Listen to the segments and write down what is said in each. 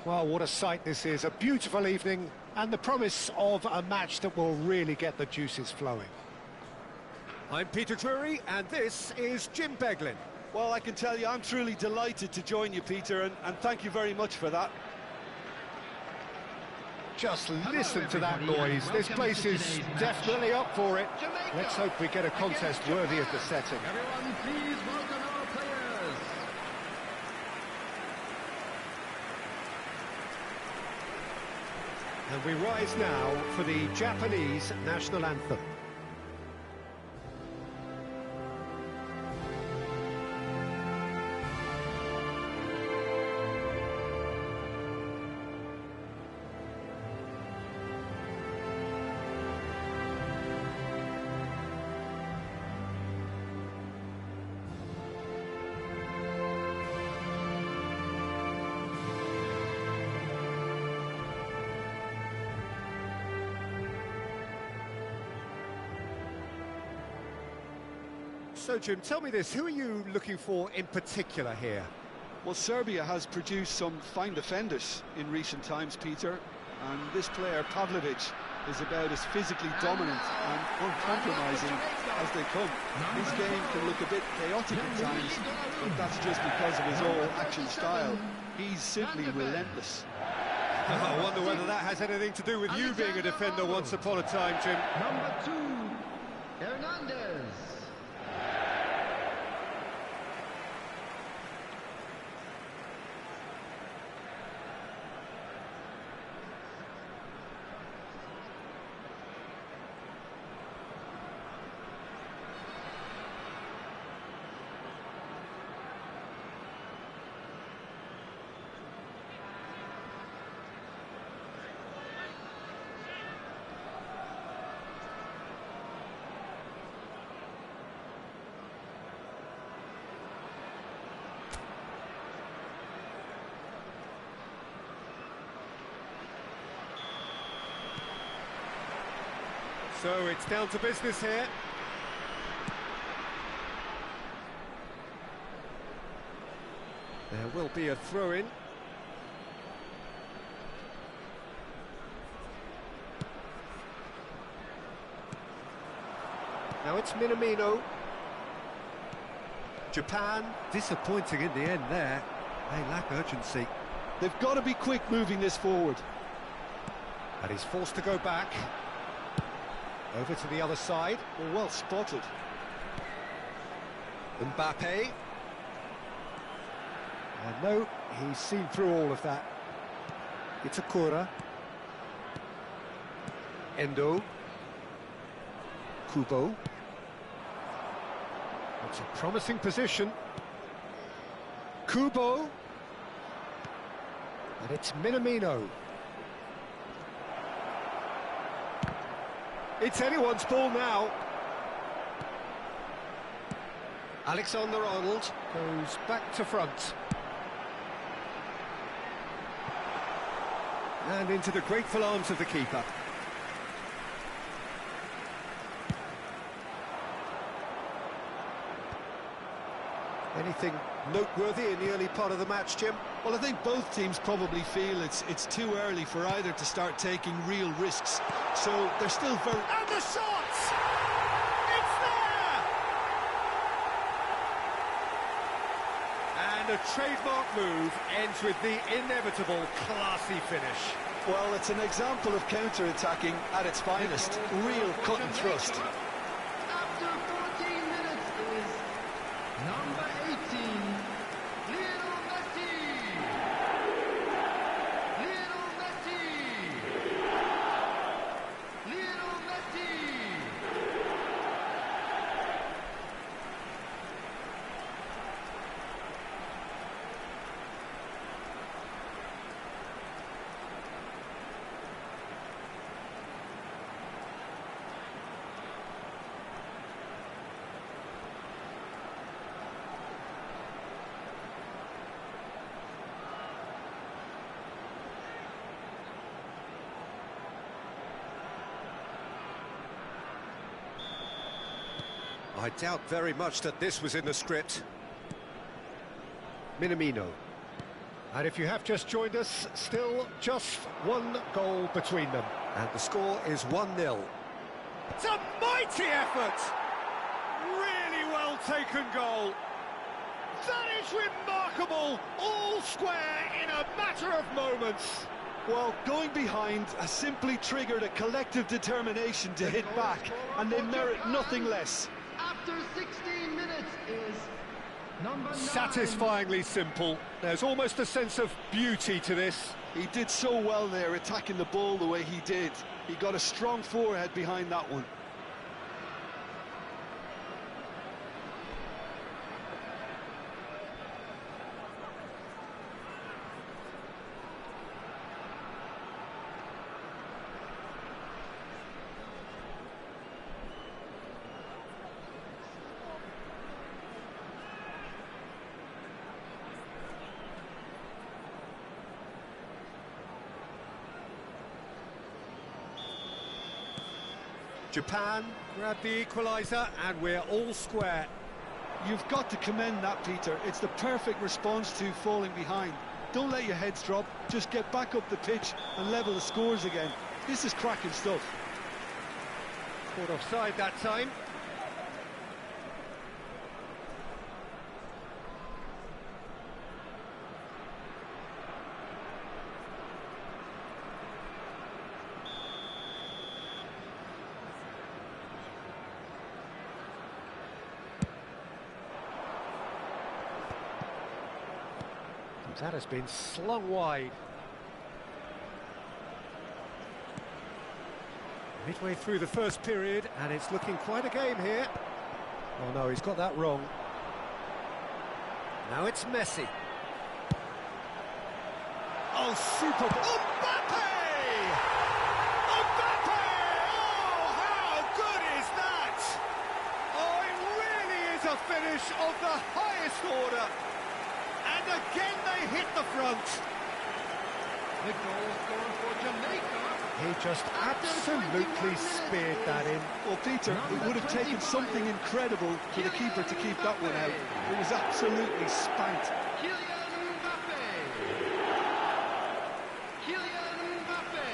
Well, what a sight this is. A beautiful evening and the promise of a match that will really get the juices flowing. I'm Peter Drury and this is Jim Beglin. Well, I can tell you I'm truly delighted to join you, Peter, and thank you very much for that. Just listen to that noise. This place is definitely up for it. Let's hope we get a contest worthy of the setting. Everyone, please welcome our players. And we rise now for the Japanese national anthem. So, Jim, tell me this, who are you looking for in particular here? Well, Serbia has produced some fine defenders in recent times, Peter, and this player, Pavlovic, is about as physically dominant and uncompromising as they come. His game can look a bit chaotic at times, but that's just because of his all-action style. He's simply relentless. I wonder whether that has anything to do with you being a defender once upon a time, Jim. Number 2, Hernandez. So it's down to business here. There will be a throw-in. Now it's Minamino. Japan, disappointing in the end there. They lack urgency. They've got to be quick moving this forward. And he's forced to go back. Over to the other side. Well spotted. Mbappe. And no, he's seen through all of that. Itakura. Endo. Kubo. It's a promising position. Kubo. And it's Minamino. It's anyone's ball now. Alexander-Arnold goes back to front. And into the grateful arms of the keeper. Anything noteworthy in the early part of the match, Jim? Well, I think both teams probably feel it's too early for either to start taking real risks. So they're still very... And the shot! It's there! And a trademark move ends with the inevitable classy finish. Well, it's an example of counter-attacking at its finest. Real cut and thrust. After 14 minutes is number 18, Lionel Messi. Lionel Messi. Lionel Messi. I doubt very much that this was in the script. Minamino. And if you have just joined us, still just one goal between them. And the score is 1-0. It's a mighty effort! Really well taken goal. That is remarkable, all square in a matter of moments. Well, going behind has simply triggered a collective determination to hit back, and they merit nothing less. After 16 minutes is number 9. Satisfyingly simple. There's almost a sense of beauty to this. He did so well there, attacking the ball the way he did. He got a strong forehead behind that one. Japan grab the equaliser and we're all square. You've got to commend that, Peter. It's the perfect response to falling behind. Don't let your heads drop, just get back up the pitch and level the scores again. This is cracking stuff. Caught offside that time. That has been slung wide. Midway through the first period, and it's looking quite a game here. Oh no, he's got that wrong. Now it's Messi. Oh, super. Mbappe! Mbappe! Oh, how good is that? Oh, it really is a finish of the highest order. And again they hit the front. The goal scored for Jamaica. He just absolutely speared that in. Well, Peter, it would have taken something incredible for the keeper to keep that one out. It was absolutely spanked. Kylian Mbappe. Kylian Mbappe.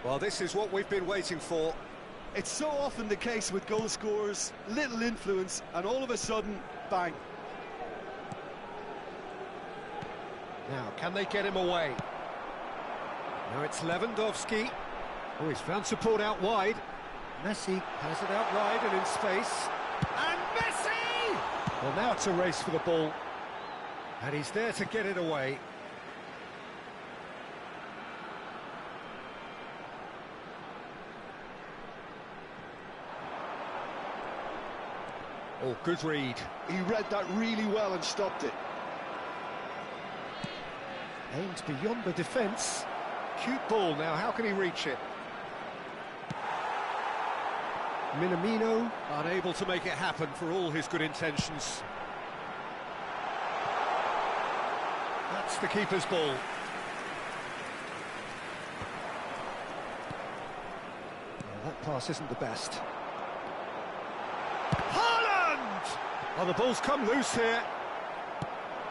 Well, this is what we've been waiting for. It's so often the case with goal scorers, little influence, and all of a sudden, bang. Now, can they get him away? Now it's Lewandowski. Oh, he's found support out wide. Messi has it out wide and in space. And Messi! Well, now it's a race for the ball. And he's there to get it away. Oh, good read. He read that really well and stopped it. Aimed beyond the defence. Cute ball now, how can he reach it? Minamino unable to make it happen for all his good intentions. That's the keeper's ball. Well, that pass isn't the best. Oh, the ball's come loose here.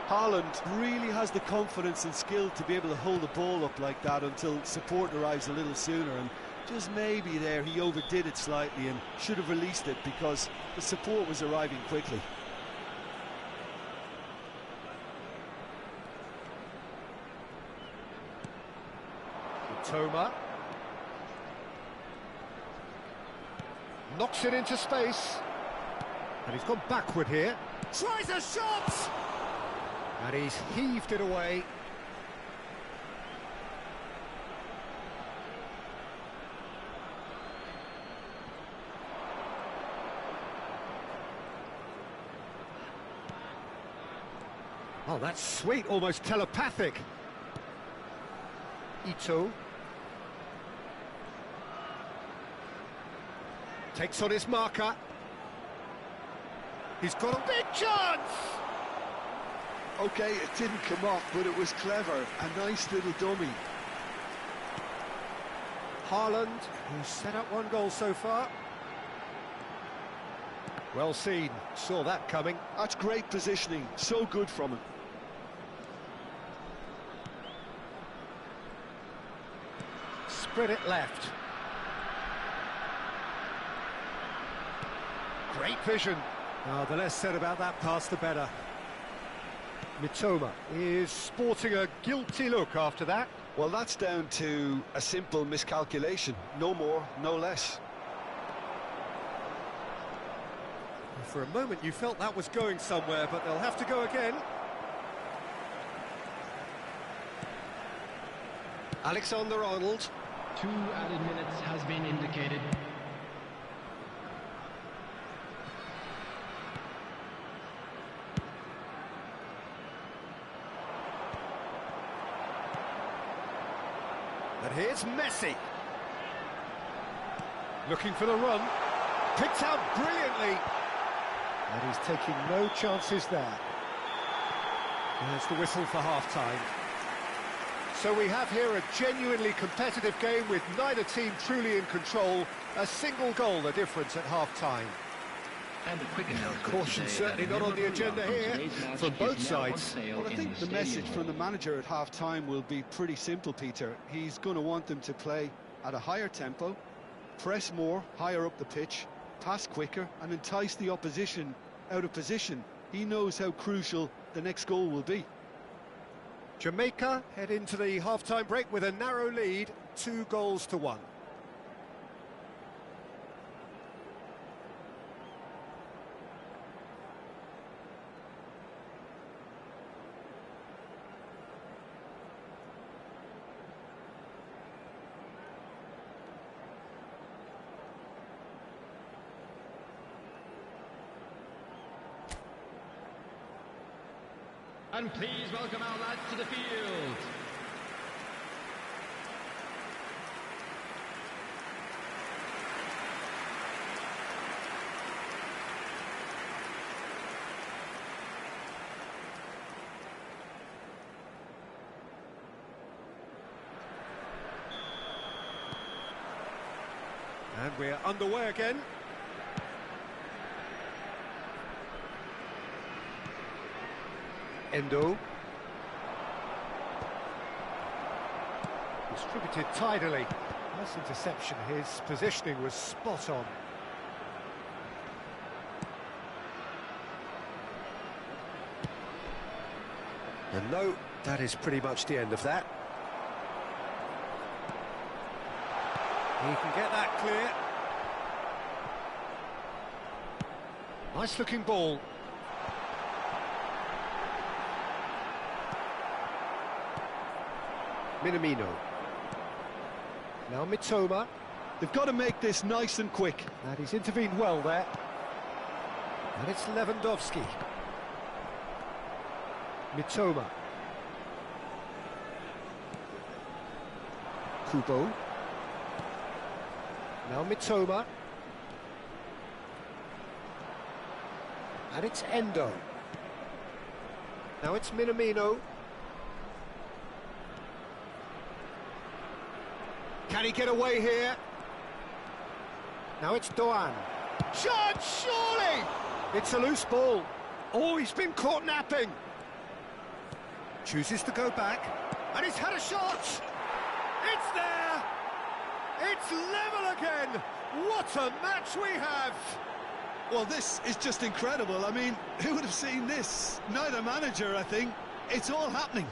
Haaland really has the confidence and skill to be able to hold the ball up like that until support arrives a little sooner, and just maybe there he overdid it slightly and should have released it because the support was arriving quickly. Toma knocks it into space. And he's gone backward here. Tries a shot! And he's heaved it away. Oh, that's sweet, almost telepathic. Ito. Takes on his marker. He's got a big chance! OK, it didn't come off, but it was clever. A nice little dummy. Haaland, who's set up one goal so far. Well seen, saw that coming. That's great positioning, so good from him. Spread it left. Great vision. Oh, the less said about that pass, the better. Mitoma is sporting a guilty look after that. Well, that's down to a simple miscalculation. No more, no less. For a moment you felt that was going somewhere, but they'll have to go again. Alexander-Arnold. 2 added minutes has been indicated. And here's Messi. Looking for the run. Picked out brilliantly. And he's taking no chances there. There's the whistle for half-time. So we have here a genuinely competitive game with neither team truly in control. A single goal the difference at half-time. And a quick announcement. Caution certainly not on the agenda here from both sides. Well, I think the message from the manager at half-time will be pretty simple, Peter. He's going to want them to play at a higher tempo, press more, higher up the pitch, pass quicker and entice the opposition out of position. He knows how crucial the next goal will be. Jamaica head into the half-time break with a narrow lead, 2-1. And please welcome our lads to the field. And we're underway again. Endo. Distributed tidily. Nice interception. His positioning was spot on. And no, that is pretty much the end of that. He can get that clear. Nice looking ball. Minamino. Now Mitoma. They've got to make this nice and quick. And he's intervened well there. And it's Lewandowski. Mitoma. Kubo. Now Mitoma. And it's Endo. Now it's Minamino. Can he get away here? Now it's Doan. Shot, surely! It's a loose ball. Oh, he's been caught napping. Chooses to go back. And he's had a shot! It's there! It's level again! What a match we have! Well, this is just incredible. I mean, who would have seen this? Neither manager, I think. It's all happening.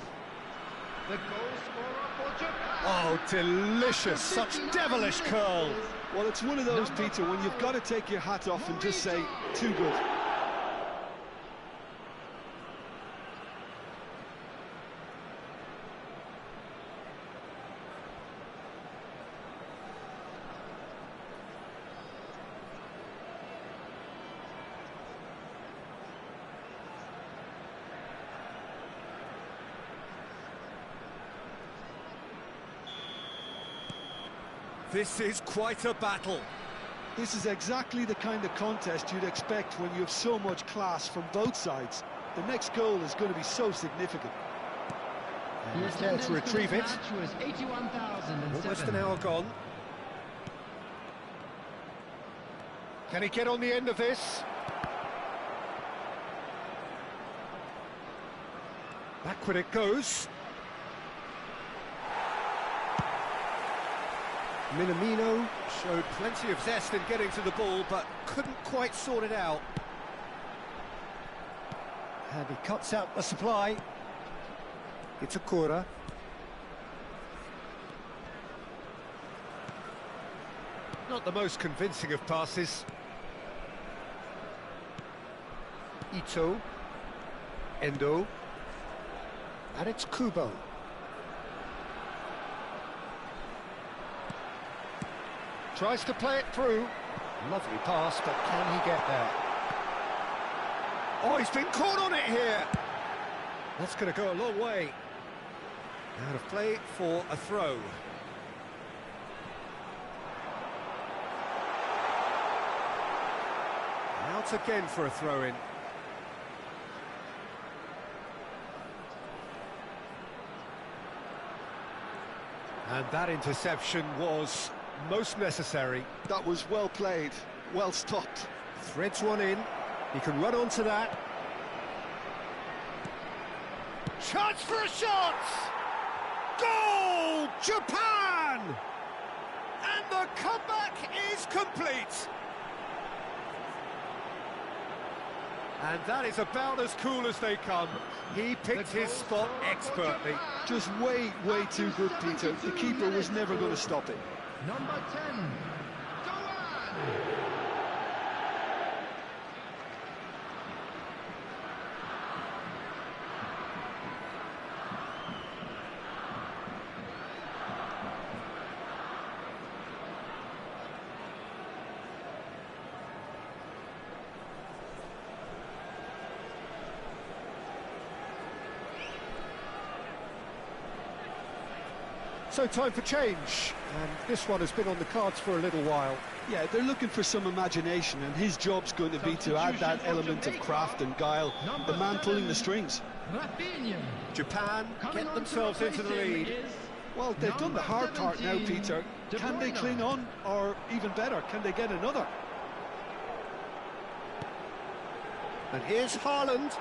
The goal scorer for Japan. Oh, delicious, such devilish curl. Well, it's one of those, Peter, when you've got to take your hat off and just say, too good. This is quite a battle. This is exactly the kind of contest you'd expect when you have so much class from both sides. The next goal is going to be so significant. And he's there to retrieve it. Was 81,007. Almost an hour gone. Can he get on the end of this? Backward it goes. Minamino showed plenty of zest in getting to the ball, but couldn't quite sort it out. And he cuts out the supply. It's a corner. Not the most convincing of passes. Ito. Endo. And it's Kubo. Tries to play it through. Lovely pass, but can he get there? Oh, he's been caught on it here. That's going to go a long way. Out of play for a throw. Out again for a throw-in. And that interception was most necessary. That was well played, well stopped. Threads one in. He can run onto that. Chance for a shot! Goal! Japan! And the comeback is complete. And that is about as cool as they come. He picked his spot expertly. Just way too good, Peter. The keeper was never going to stop it. Number 10. Go on! So time for change, and this one has been on the cards for a little while. Yeah, they're looking for some imagination, and his job's going to be to add that element of craft and guile, the man pulling the strings. Rafinha. Japan get themselves into the lead. Well, they've done the hard part now, Peter. Can they cling on, or even better, can they get another? And here's Haaland.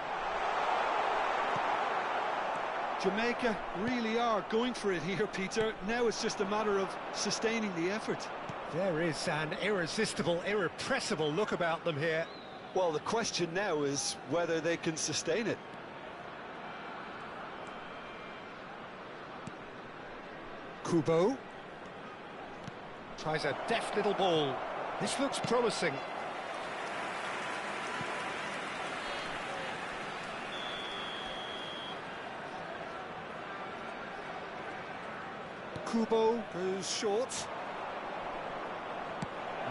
Jamaica really are going for it here, Peter. Now it's just a matter of sustaining the effort. There is an irresistible, irrepressible look about them here. Well, the question now is whether they can sustain it. Kubo tries a deft little ball. This looks promising. Kubo goes short.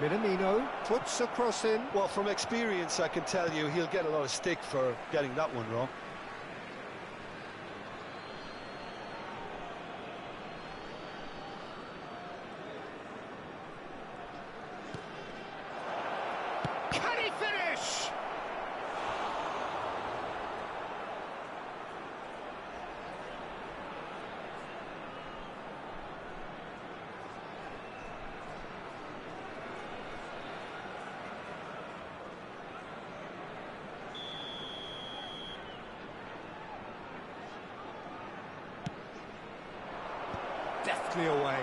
Minamino puts a cross in. Well, from experience, I can tell you he'll get a lot of stick for getting that one wrong. Can he finish? Deftly away.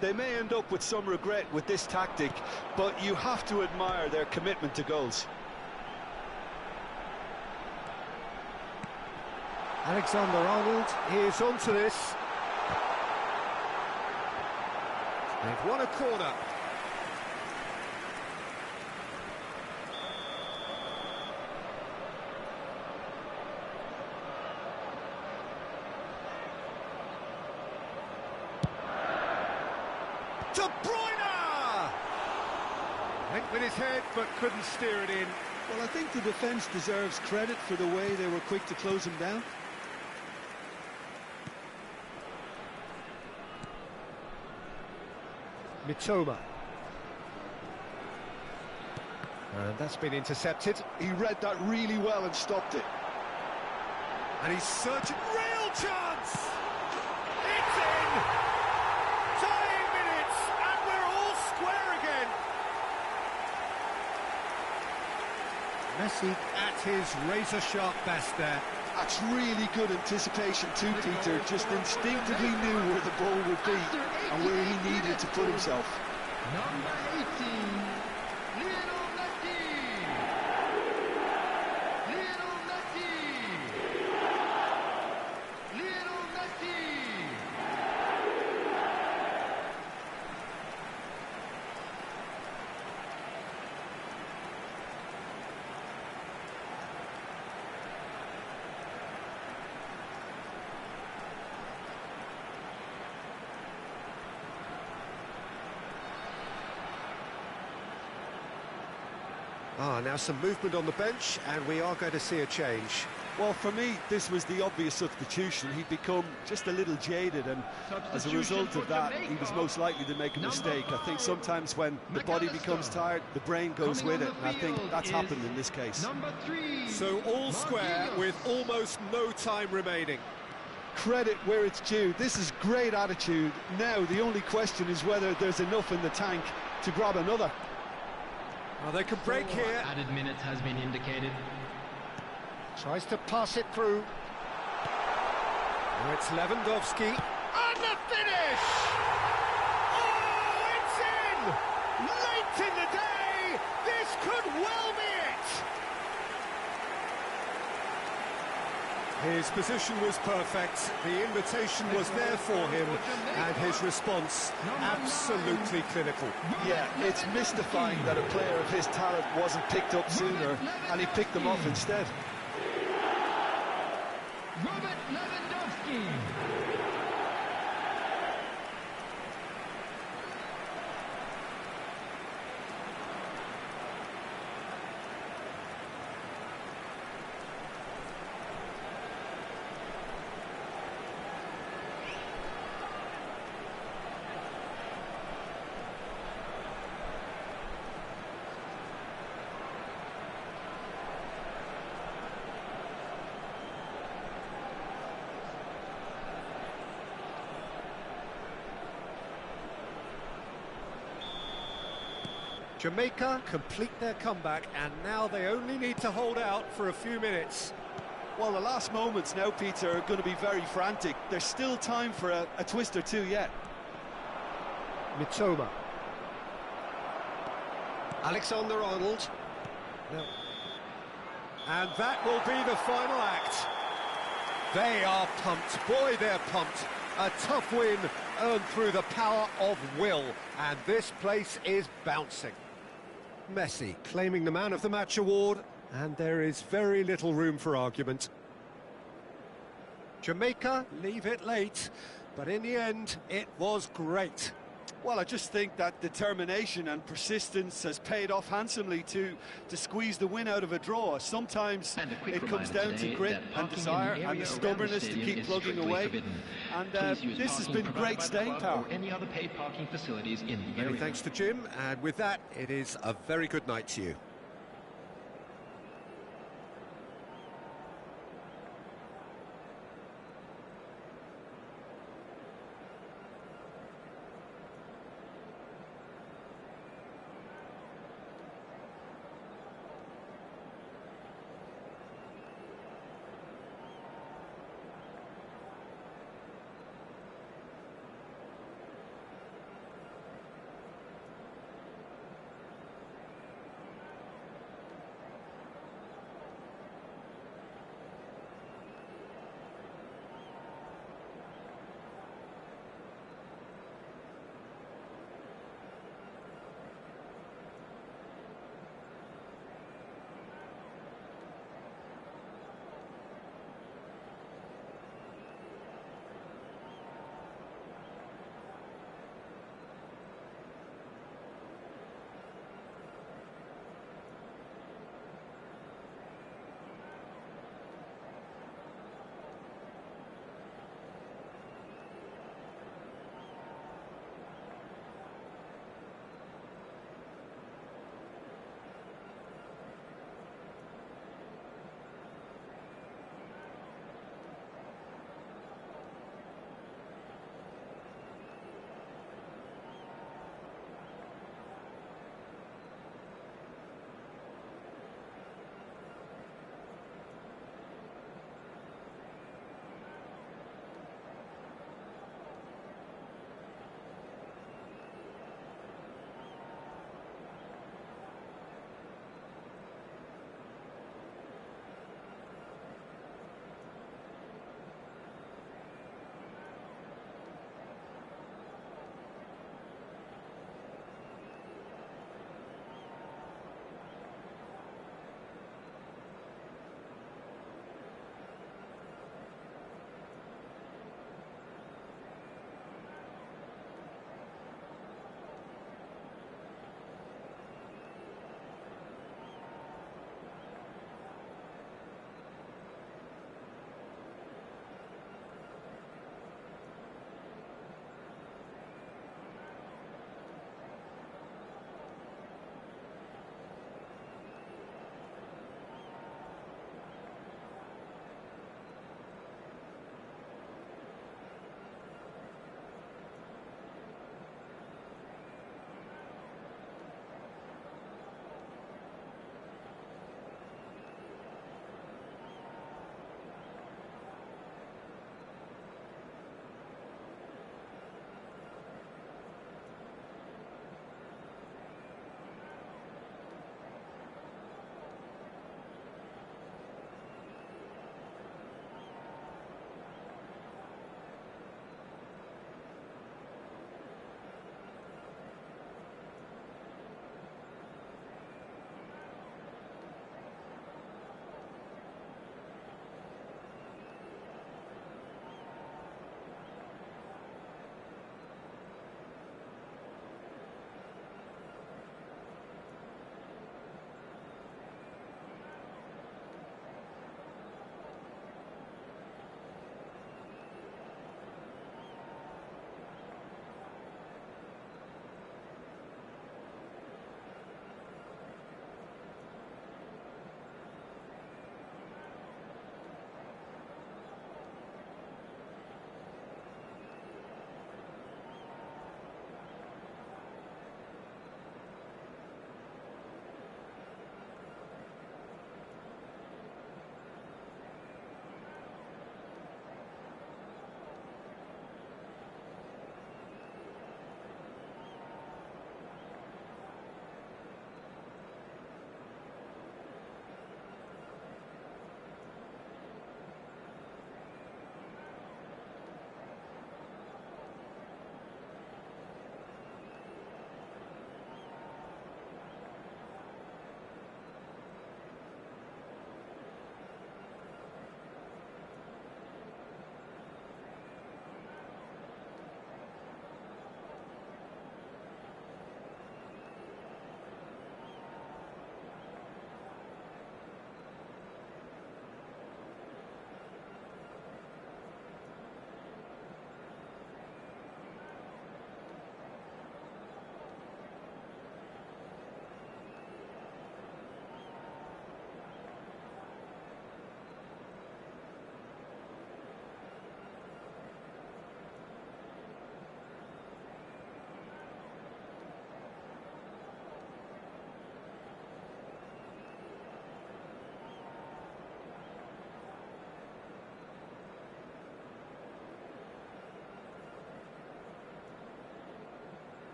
They may end up with some regret with this tactic, but you have to admire their commitment to goals. Alexander-Arnold is onto this. They've won a corner. De Bruyne! Went with his head, but couldn't steer it in. Well, I think the defence deserves credit for the way they were quick to close him down. Mitoma. And that's been intercepted. He read that really well and stopped it. And he's searching. Real chance! It's in! Tying minutes, and we're all square again. Messi at his razor-sharp best there. That's really good anticipation too, Peter. Just instinctively knew where the ball would be and where he needed to put himself. Number 18, Lionel Messi. Lionel Messi. Lionel Messi. Now some movement on the bench, and we are going to see a change. Well, for me, this was the obvious substitution. He'd become just a little jaded, and as a result of that, he was most likely to make a mistake. I think sometimes when the body becomes tired, the brain goes with it, and I think that's happened in this case. Number 3. So all square with almost no time remaining. Credit where it's due. This is great attitude. Now, the only question is whether there's enough in the tank to grab another. Well, they can break here. Added minutes has been indicated. Tries to pass it through. Now it's Lewandowski. And the finish! Oh, it's in! Late in the day! This could well be it! His position was perfect, the invitation was there for him, and his response absolutely clinical. Yeah, it's mystifying that a player of his talent wasn't picked up sooner, and he picked them off instead. Robert Lewandowski. Jamaica complete their comeback, and now they only need to hold out for a few minutes. Well, the last moments now, Peter, are going to be very frantic. There's still time for a twist or two yet. Mitoma. Alexander-Arnold. No. And that will be the final act. They are pumped. Boy, they're pumped. A tough win earned through the power of will, and this place is bouncing. Messi claiming the Man of the Match award, and there is very little room for argument. Jamaica leave it late, but in the end, it was great. Well, I just think that determination and persistence has paid off handsomely to squeeze the win out of a draw. Sometimes it comes down to grit and desire and the stubbornness to keep plugging away. And this has been great staying power. Any other paid parking facilities in the area. Many thanks to Jim, and with that, it is a very good night to you.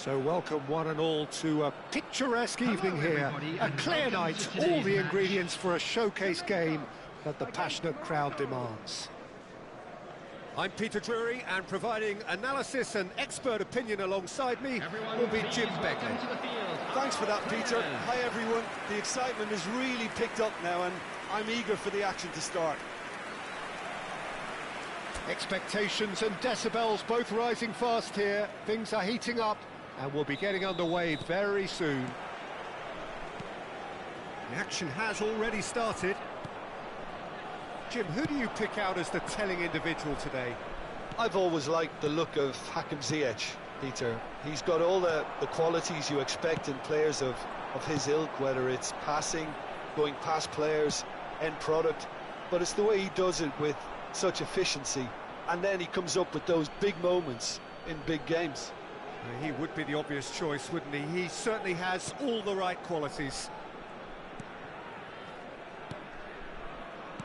So welcome one and all to a picturesque evening here. everybody, A and clear welcome night, to all today's the match. ingredients for a showcase game that the passionate crowd demands. I'm Peter Drury, and providing analysis and expert opinion alongside me Everyone, will be please Jim welcome Beckley. to the field. Thanks for that, Our Peter. players. Hi, everyone. The excitement has really picked up now, and I'm eager for the action to start. Expectations and decibels both rising fast here. Things are heating up, and we'll be getting underway very soon. The action has already started. Jim, who do you pick out as the telling individual today? I've always liked the look of Hakim Ziyech, Peter. He's got all the qualities you expect in players of his ilk, whether it's passing, going past players, end product, but it's the way he does it with such efficiency, and then he comes up with those big moments in big games. He would be the obvious choice, wouldn't he? He certainly has all the right qualities.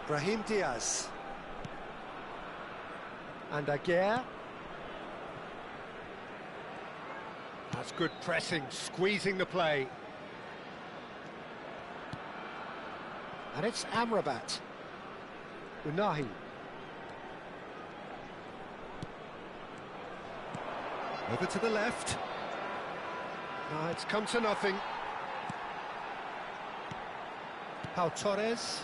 Brahim Diaz. And Aguirre. That's good pressing, squeezing the play. And it's Amrabat. Unahi. Over to the left. It's come to nothing. Pau Torres.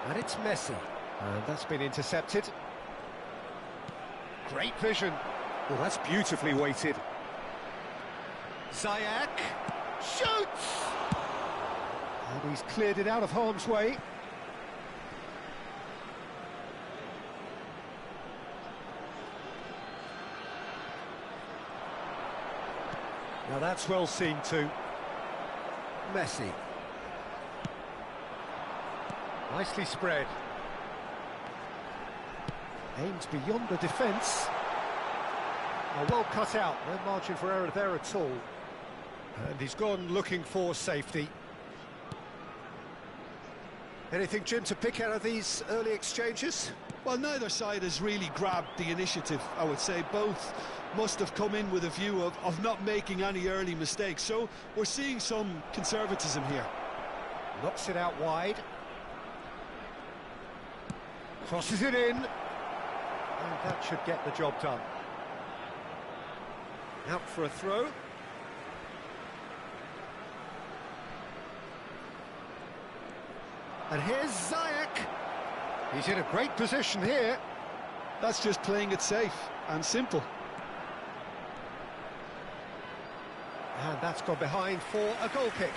And it's Messi. And that's been intercepted. Great vision. Well, that's beautifully weighted. Ziyech shoots! And he's cleared it out of harm's way. Now that's well seen too. Messi. Nicely spread. Aims beyond the defence. Well cut out, no margin for error there at all. And he's gone looking for safety. Anything, Jim, to pick out of these early exchanges? Well, neither side has really grabbed the initiative, I would say. Both must have come in with a view of not making any early mistakes. So we're seeing some conservatism here. Knocks it out wide. Crosses it in. And that should get the job done. Out for a throw. And here's Ziyech. He's in a great position here. That's just playing it safe and simple. And that's gone behind for a goal kick.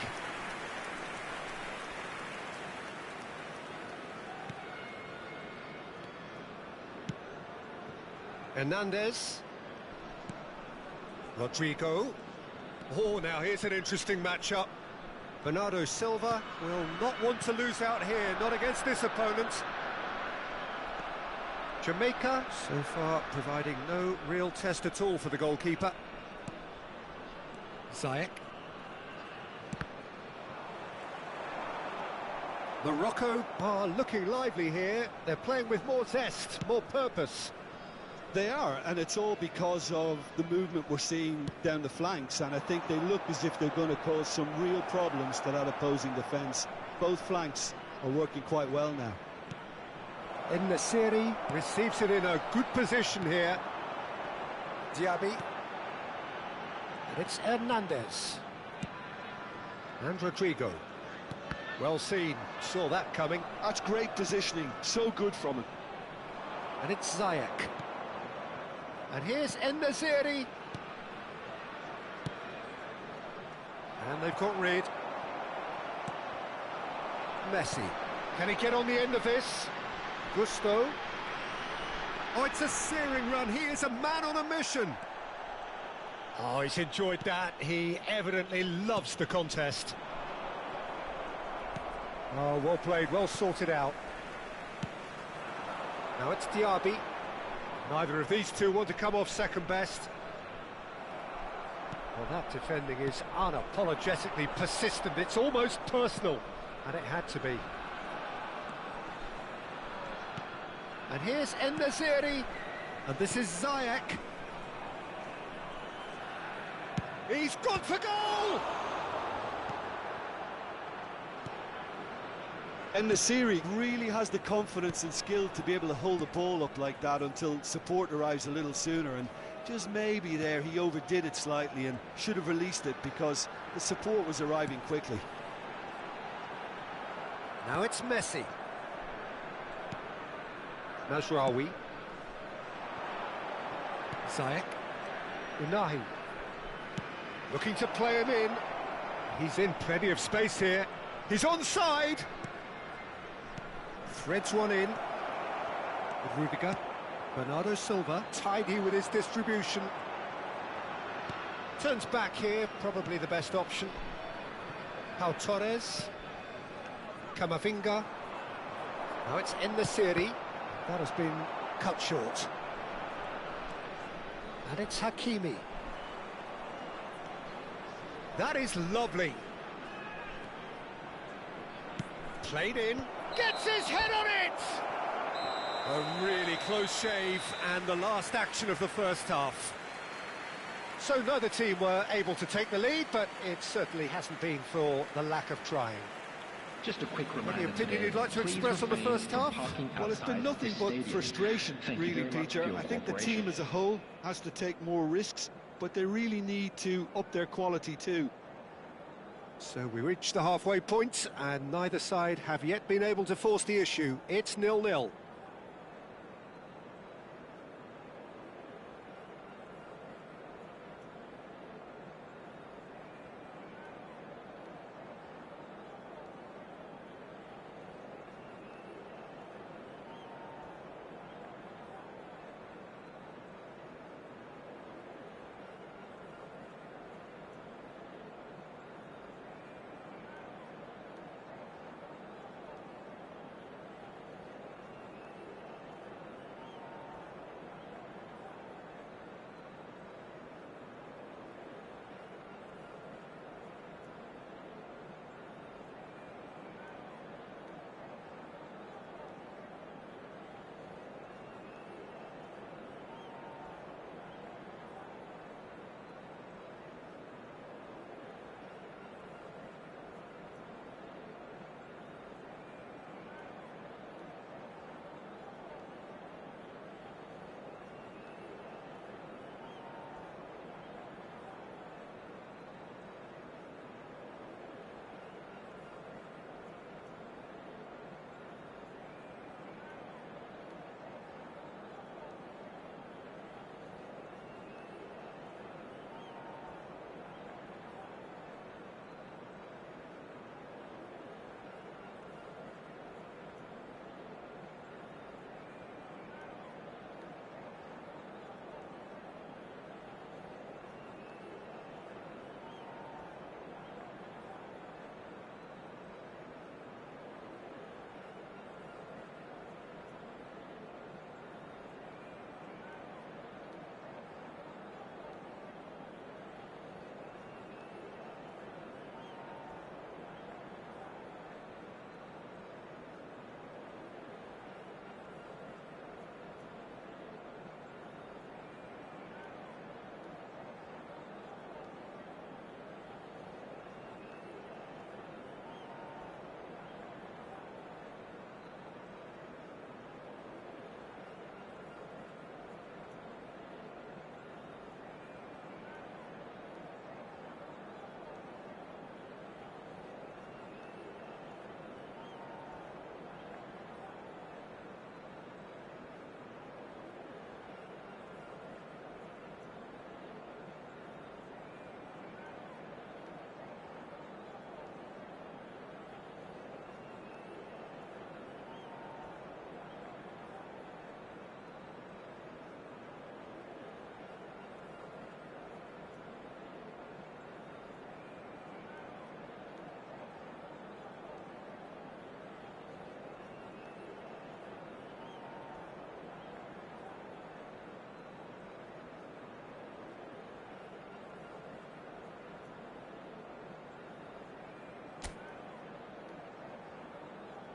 Hernandez. Rodrigo. Oh, now here's an interesting matchup. Bernardo Silva will not want to lose out here, not against this opponent. Jamaica, so far, providing no real test at all for the goalkeeper. Ziyech. Morocco are looking lively here. They're playing with more zest, more purpose. They are, and it's all because of the movement we're seeing down the flanks, and I think they look as if they're going to cause some real problems to that opposing defence. Both flanks are working quite well now. En-Nesyri receives it in a good position here. Diaby. And it's Hernandez. And Rodrigo. Well seen, saw that coming. That's great positioning, so good from him. And it's Ziyech. And here's En-Nesyri. And they've got rid. Messi. Can he get on the end of this? Gusto. Oh, it's a searing run. He is a man on a mission. Oh, he's enjoyed that. He evidently loves the contest. Oh, well played, well sorted out. Now it's Diaby. Neither of these two want to come off second best. Well, that defending is unapologetically persistent. It's almost personal, and it had to be. And here's En-Nesyri, and this is Ziyech. He's gone for goal! And the series really has the confidence and skill to be able to hold the ball up like that until support arrives a little sooner, and just maybe there he overdid it slightly and should have released it because the support was arriving quickly. Now it's Messi. Mazraoui. Ziyech. Unahi. Looking to play him in. He's in plenty of space here. He's onside. Threads one in. With Rudiger. Bernardo Silva, tidy with his distribution. Turns back here, probably the best option. Pau Torres. Camavinga. Now it's En-Nesyri. That has been cut short. And it's Hakimi. That is lovely. Played in. Gets his head on it! A really close shave, and the last action of the first half. So neither team were able to take the lead, but it certainly hasn't been for the lack of trying. Just a quick reminder. Any opinion today, you'd like to please express on the refrain first from half? parking Well, it's been outside nothing this but stadium. frustration, Thank you really, very much Peter. for your I think the cooperation. team as a whole has to take more risks, but they really need to up their quality too. So we reach the halfway point, and neither side have yet been able to force the issue. It's 0-0.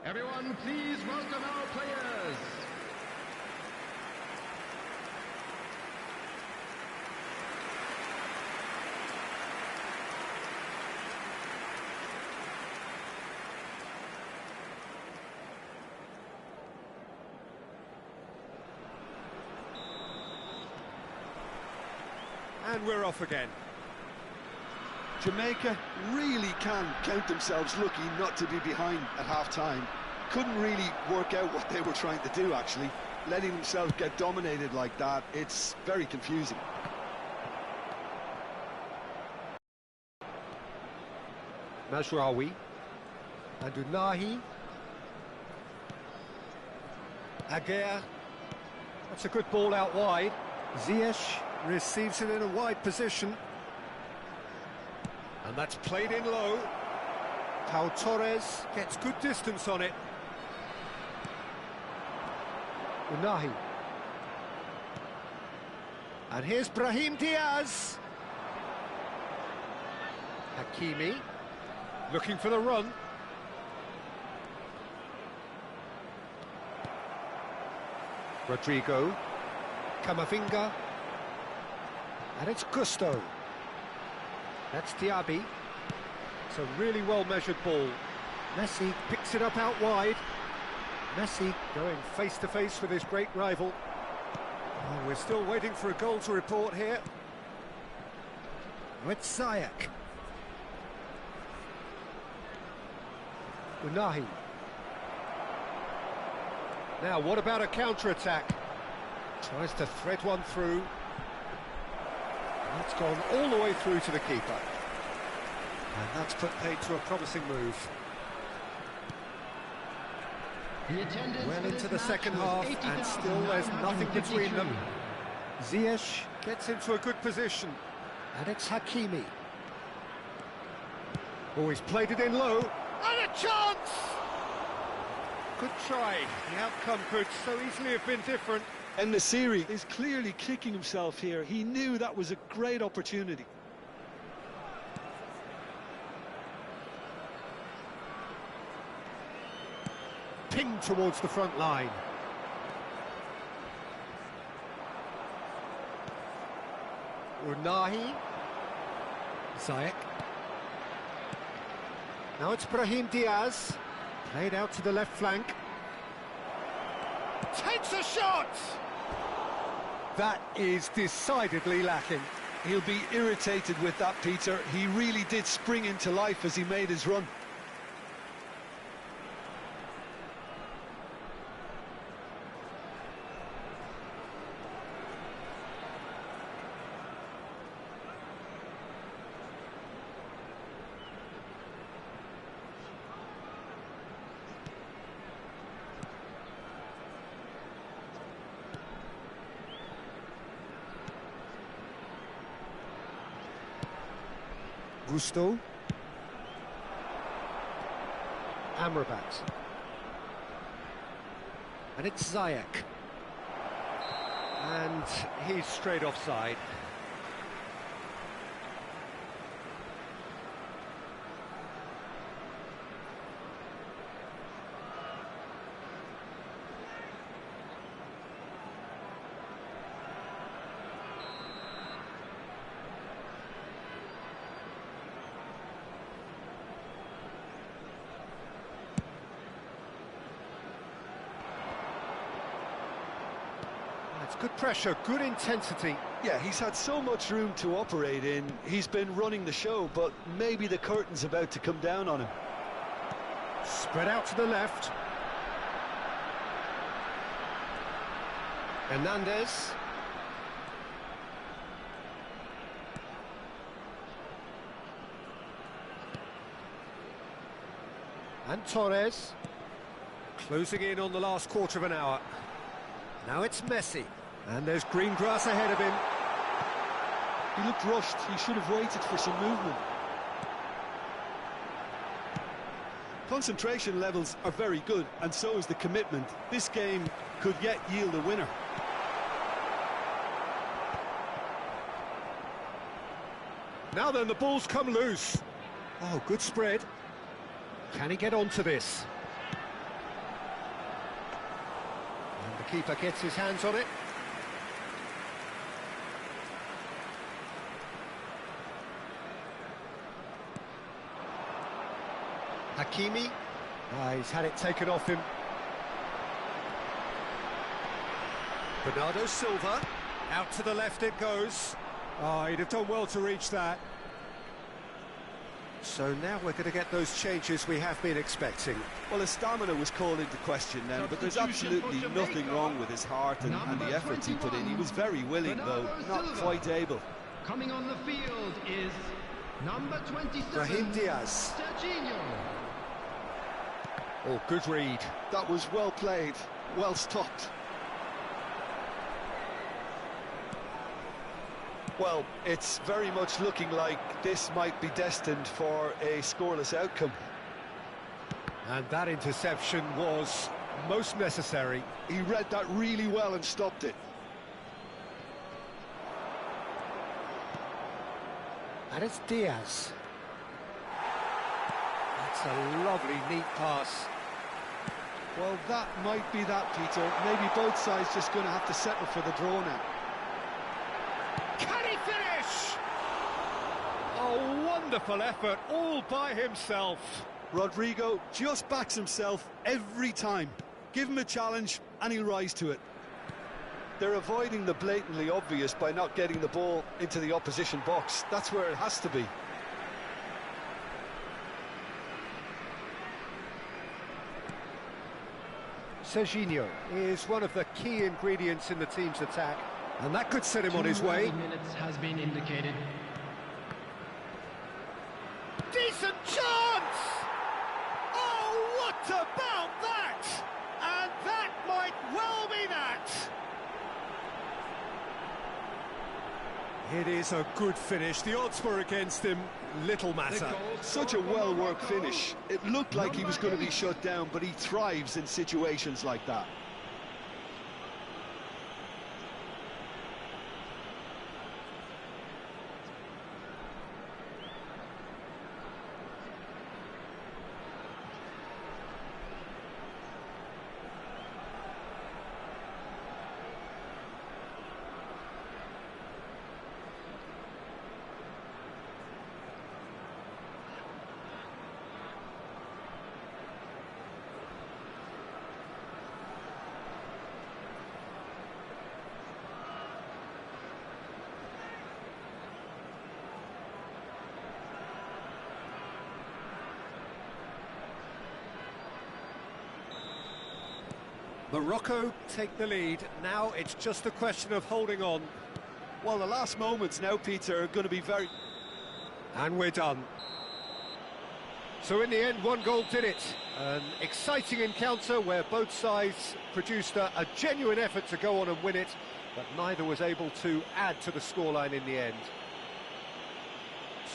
Everyone, please welcome our players. And we're off again. Jamaica really can count themselves lucky not to be behind at half-time. Couldn't really work out what they were trying to do, actually. Letting themselves get dominated like that, it's very confusing. Majraoui. And Unahi. Aguirre. That's a good ball out wide. Ziyech receives it in a wide position. And that's played in low. Pau Torres gets good distance on it. Unahi. And here's Brahim Diaz. Hakimi. Looking for the run. Rodrigo. Camavinga. And it's Gusto. That's Diaby. It's a really well-measured ball. Messi picks it up out wide. Messi going face-to-face with his great rival. Oh, we're still waiting for a goal to report here. With Ziyech. Unahi. Now, what about a counter-attack? Tries to thread one through. That's gone all the way through to the keeper. And that's put paid to a promising move. Well into the second half, and still there's nothing between them. Ziyech gets into a good position. And it's Hakimi. Oh, he's played it in low. And a chance! Good try. The outcome could so easily have been different. And Nasiri is clearly kicking himself here. He knew that was a great opportunity. Pinged towards the front line. Unahi. Ziyech. Now it's Brahim Diaz. Played out to the left flank. Takes a shot! That is decidedly lacking. He'll be irritated with that, Peter. He really did spring into life as he made his run. Gusto. Amrabat. And it's Ziyech. And he's straight offside. It's good pressure, good intensity. Yeah, he's had so much room to operate in. He's been running the show, but maybe the curtain's about to come down on him. Spread out to the left. Hernandez. And Torres. Closing in on the last quarter of an hour. Now it's Messi. And there's green grass ahead of him. He looked rushed. He should have waited for some movement. Concentration levels are very good, and so is the commitment. This game could yet yield a winner. Now then, the ball's come loose. Oh, good spread. Can he get onto this? And the keeper gets his hands on it. Hakimi. He's had it taken off him. Bernardo Silva. Out to the left it goes. Oh, he'd have done well to reach that. So now we're going to get those changes we have been expecting. Well, his stamina was called into question then, but there's absolutely nothing wrong with his heart and the efforts he put in. He was very willing, though, not quite able. Coming on the field is number 27, Brahim Diaz. Serginho. Oh, good read. That was well played, well stopped. Well, it's very much looking like this might be destined for a scoreless outcome. And that interception was most necessary. He read that really well and stopped it. And it's Diaz. That's a lovely, neat pass. Well, that might be that, Peter. Maybe both sides just going to have to settle for the draw now. Can he finish? A wonderful effort, all by himself. Rodrigo just backs himself every time. Give him a challenge and he'll rise to it. They're avoiding the blatantly obvious by not getting the ball into the opposition box. That's where it has to be. Serginho is one of the key ingredients in the team's attack, and that could set him on his way. 2 minutes has been indicated. Decent chance! Oh, what about that? And that might well be that. It is a good finish. The odds were against him. Little matter. Such a well-worked finish. It looked like he was going to be shut down, but he thrives in situations like that. Morocco take the lead. Now it's just a question of holding on. Well, the last moments now, Peter, are going to be very... And we're done. So in the end, one goal did it. An exciting encounter where both sides produced a genuine effort to go on and win it, but neither was able to add to the scoreline in the end.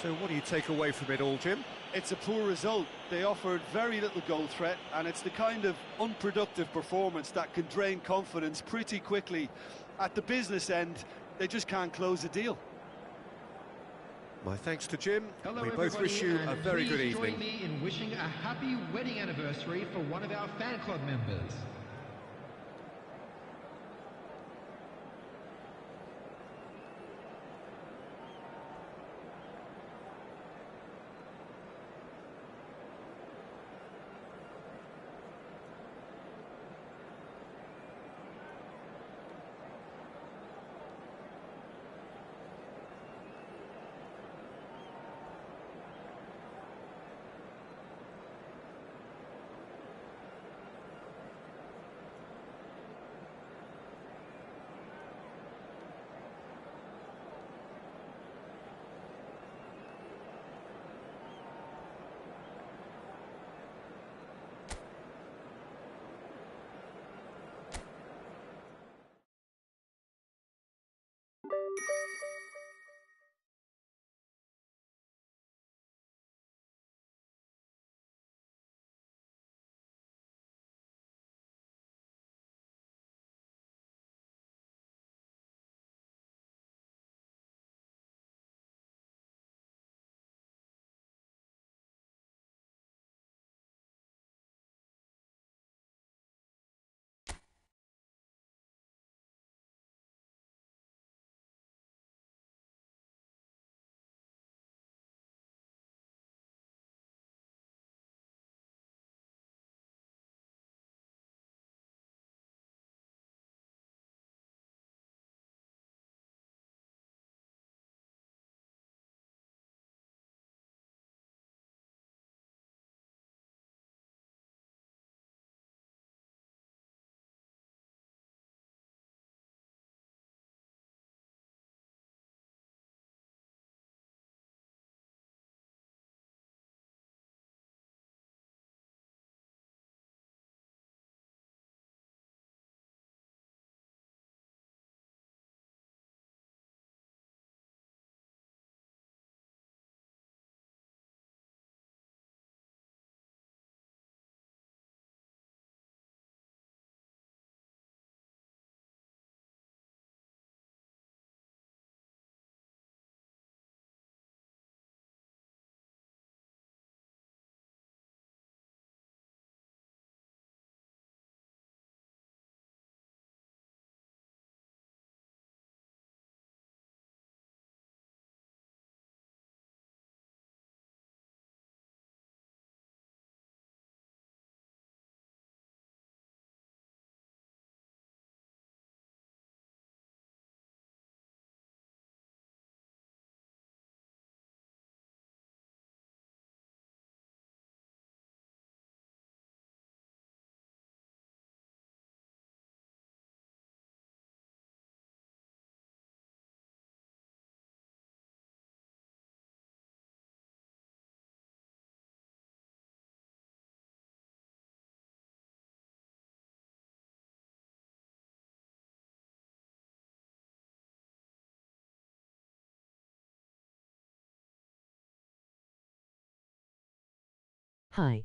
So what do you take away from it all, Jim? It's a poor result. They offered very little goal threat, and it's the kind of unproductive performance that can drain confidence pretty quickly. At the business end, they just can't close the deal. My thanks to Jim. Hello, we both wish you a very good evening. Please join me in wishing a happy wedding anniversary for one of our fan club members. Hi.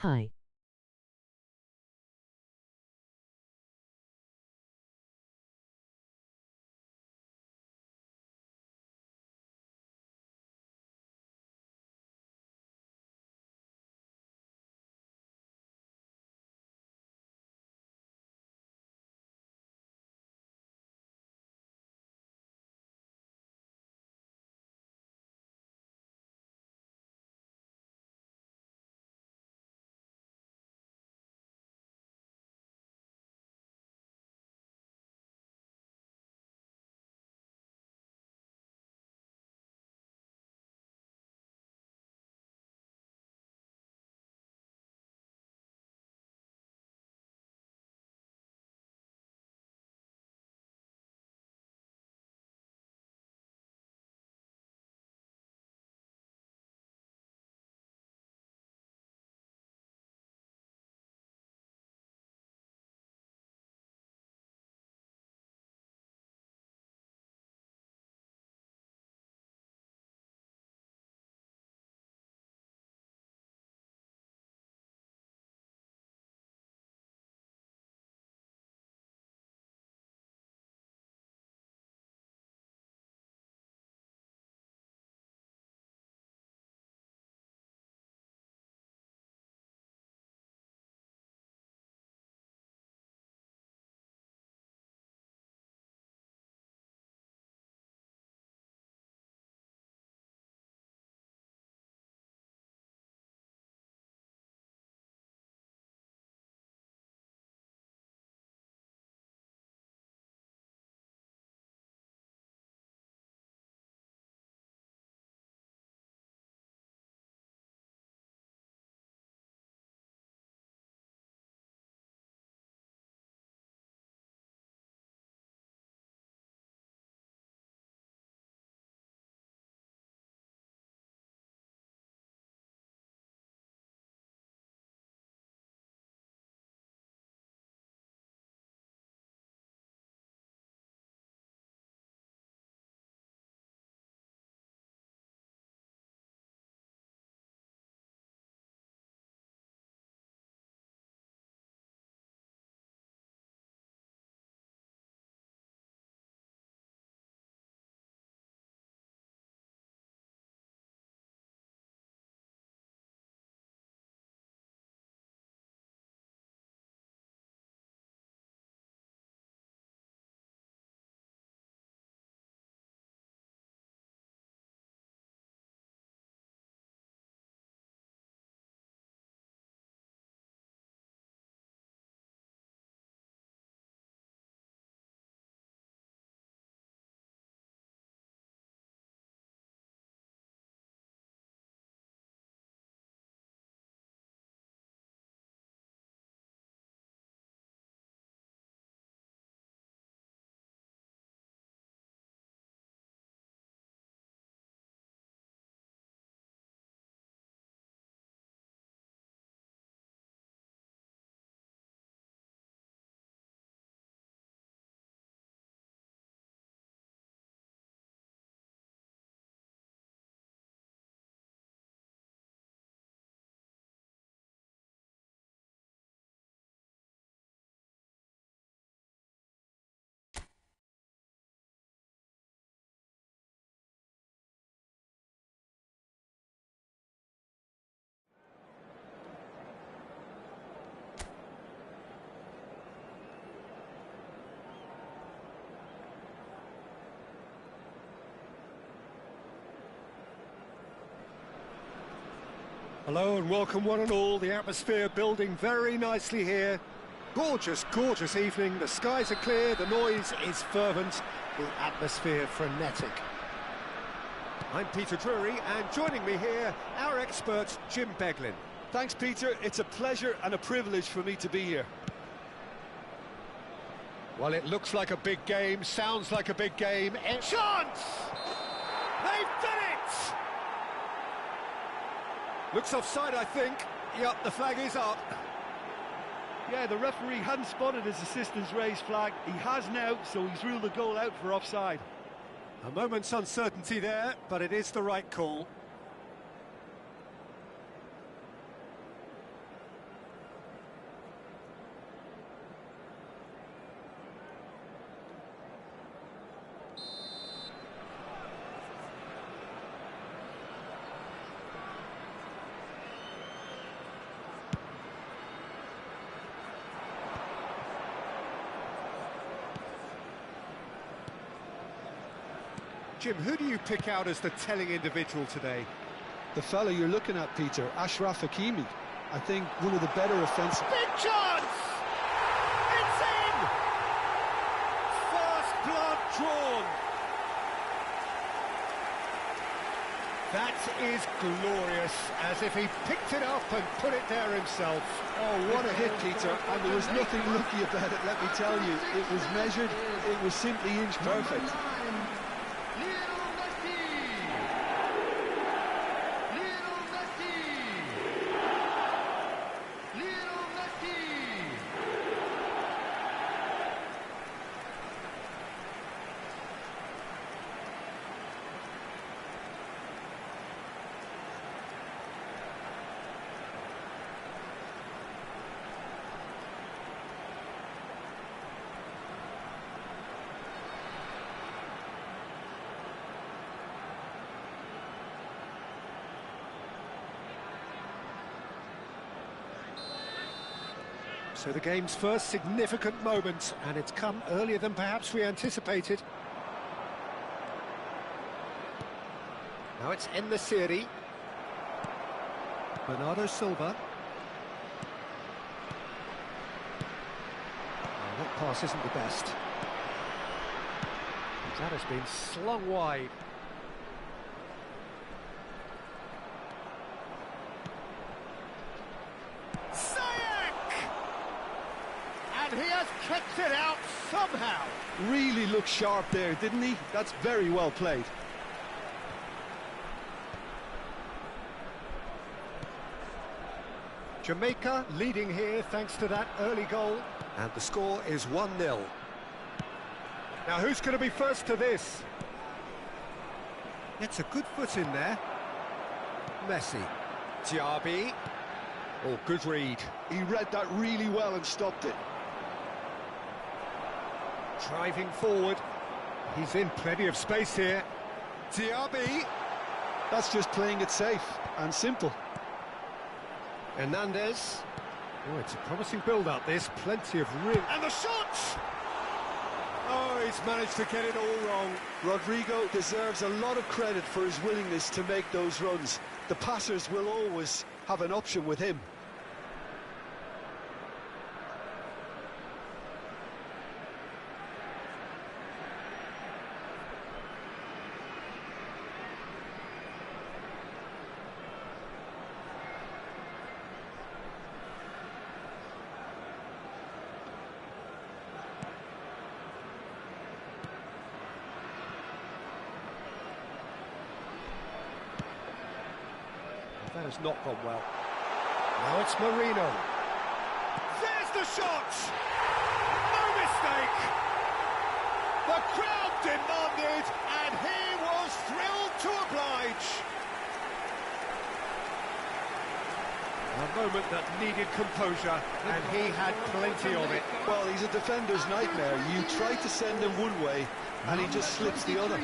Hi. Hello and welcome one and all. The atmosphere building very nicely here. Gorgeous, gorgeous evening. The skies are clear, the noise is fervent, the atmosphere frenetic. I'm Peter Drury, and joining me here, our expert, Jim Beglin. Thanks, Peter. It's a pleasure and a privilege for me to be here. Well, it looks like a big game, sounds like a big game. Chance! They've done it! Looks offside, I think. Yep, the flag is up. Yeah, the referee hadn't spotted his assistant's raised flag. He has now, so he's ruled the goal out for offside. A moment's uncertainty there, but it is the right call. Jim, who do you pick out as the telling individual today? The fella you're looking at, Peter, Ashraf Hakimi. I think one of the better offensive... Big chance! It's in! First blood drawn. That is glorious, as if he picked it up and put it there himself. Oh, what a hit, Peter, and there was nothing lucky about it, let me tell you. It was measured, it was simply inch perfect. So the game's first significant moment, and it's come earlier than perhaps we anticipated. Now it's En-Nesyri. Bernardo Silva. Oh, that pass isn't the best. That has been slung wide. He has kept it out somehow. Really looked sharp there, didn't he? That's very well played. Jamaica leading here thanks to that early goal. And the score is 1-0. Now who's going to be first to this? It's a good foot in there. Messi. Diaby. Oh, good read. He read that really well and stopped it. Driving forward. He's in plenty of space here. Diaby. That's just playing it safe and simple. Hernandez. Oh, it's a promising build-up, this. Plenty of room. And the shot! Oh, he's managed to get it all wrong. Rodrigo deserves a lot of credit for his willingness to make those runs. The passers will always have an option with him. That has not gone well. Now it's Marino. There's the shot! No mistake! The crowd demanded, and he was thrilled to oblige. A moment that needed composure, and he had plenty of it. Well, he's a defender's nightmare. You try to send him one way, and he just slips the other.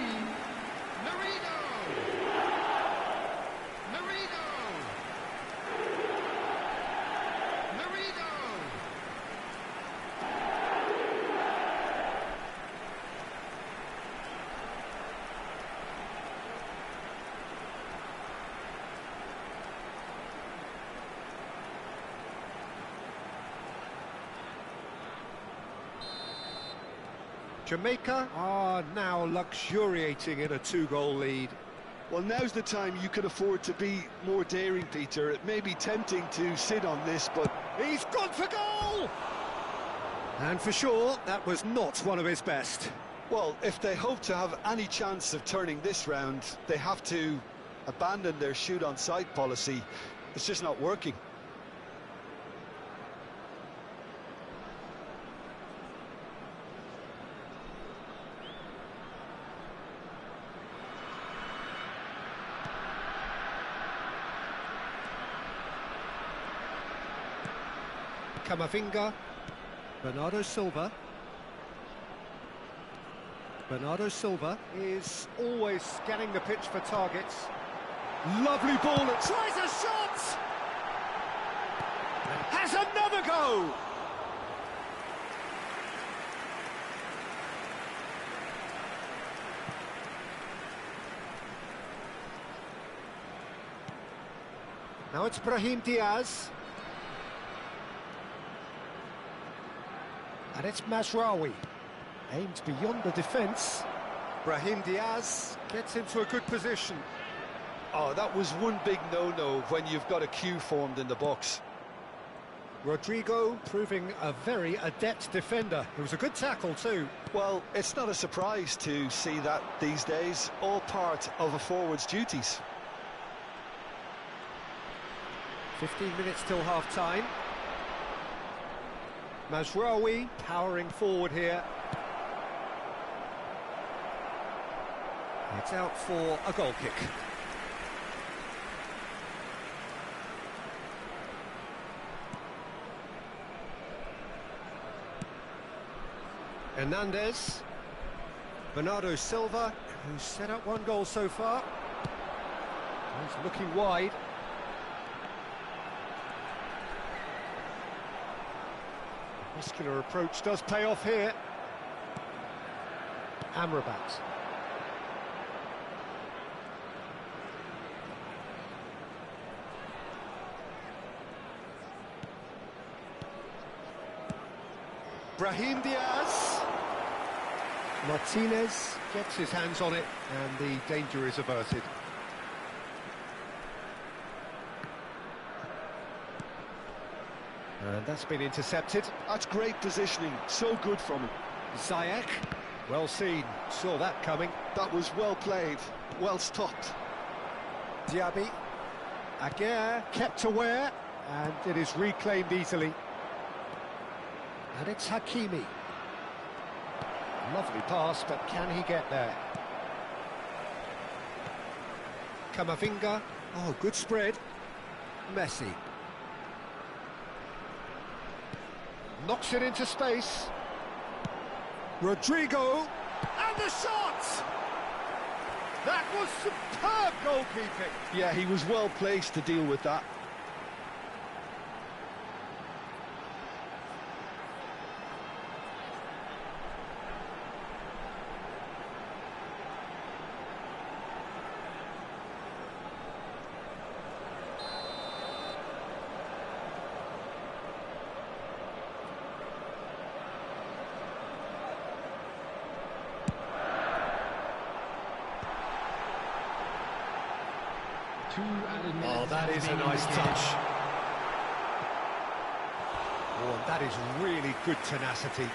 Jamaica are now luxuriating in a 2-goal lead. Well, now's the time you can afford to be more daring, Peter. It may be tempting to sit on this, but... He's gone for goal! And for sure, that was not one of his best. Well, if they hope to have any chance of turning this round, they have to abandon their shoot-on-sight policy. It's just not working. Camavinga, Bernardo Silva. Bernardo Silva is always scanning the pitch for targets. Lovely ball, and tries a shot! And has another go! Now it's Brahim Diaz. And it's Mazraoui. Aims beyond the defence. Brahim Diaz gets into a good position. Oh, that was one big no-no when you've got a queue formed in the box. Rodrigo proving a very adept defender. It was a good tackle too. Well, it's not a surprise to see that these days, all part of a forward's duties. 15 minutes till half-time. Mazraoui powering forward here. It's out for a goal kick. Hernandez. Bernardo Silva, who's set up one goal so far. He's looking wide. Muscular approach does pay off here. Amrabat. Brahim Diaz. Martinez gets his hands on it and the danger is averted. And that's been intercepted. That's great positioning, so good from him. Ziyech, well seen, saw that coming. That was well played, well stopped. Diaby, Aguirre kept aware, and it is reclaimed easily. And it's Hakimi. Lovely pass, but can he get there? Camavinga, oh, good spread. Messi. Knocks it into space. Rodrigo, and the shot! That was superb goalkeeping. Yeah, he was well placed to deal with that. Oh, that is a nice touch. Oh, that is really good tenacity.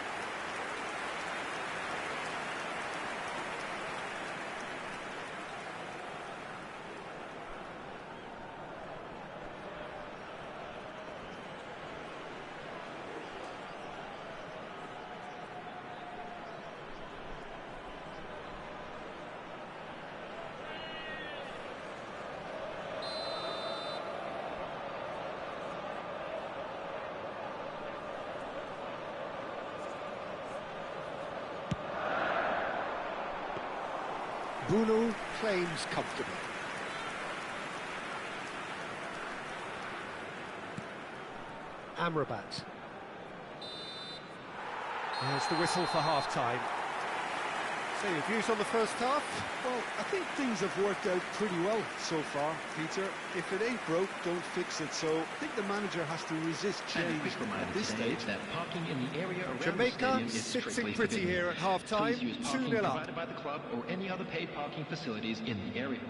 Bruno claims comfortably. Amrabat. There's the whistle for half-time. So your views on the first half? Well, I think things have worked out pretty well so far, Peter. If it ain't broke, don't fix it. So I think the manager has to resist And a change quick reminder at this today stage. that parking in the area around the Jamaica stadium is sits strictly in pretty forbidden. here at half-time, Please use parking 2-0 up. provided by the club or any other paid parking facilities in the area.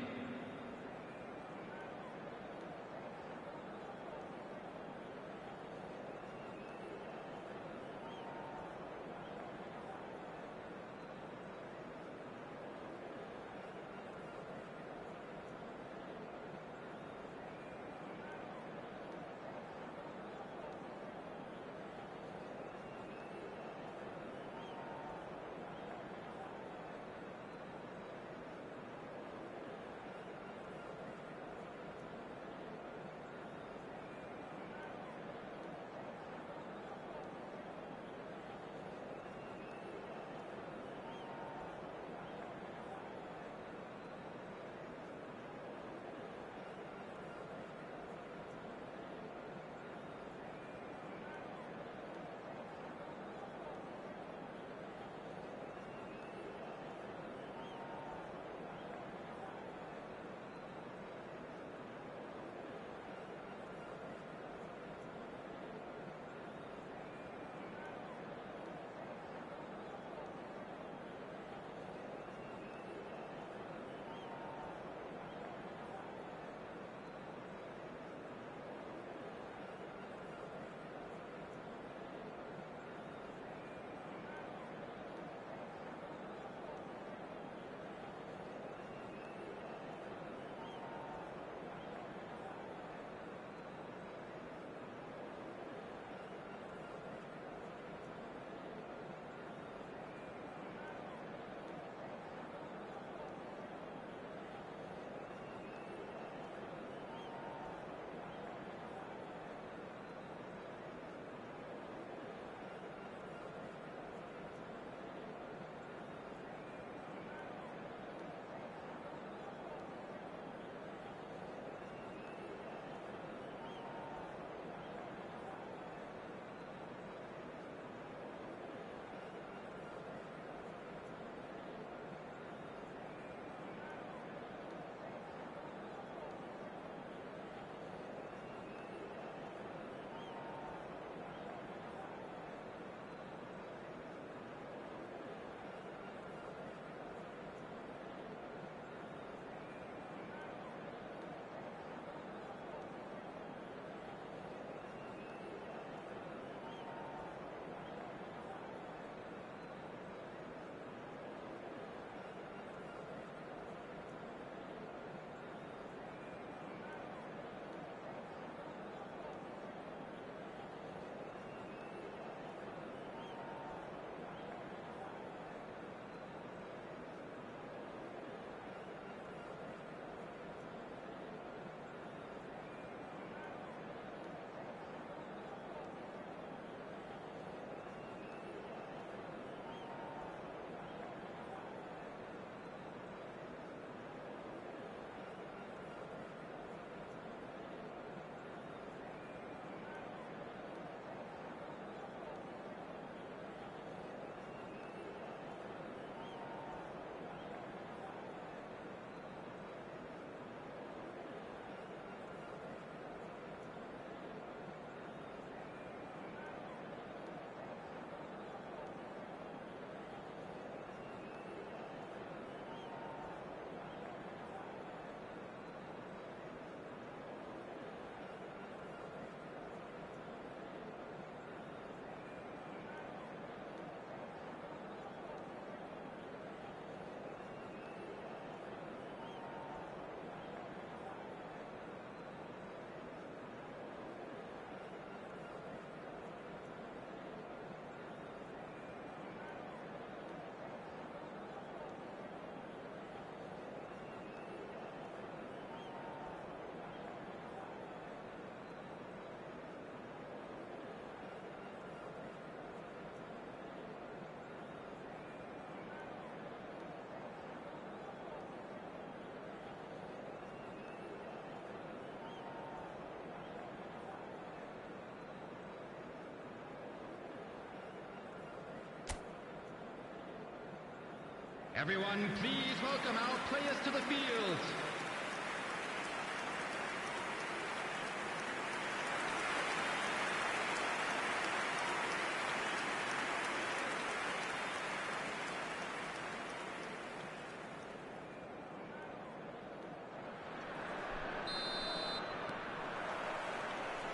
Everyone, please welcome our players to the field.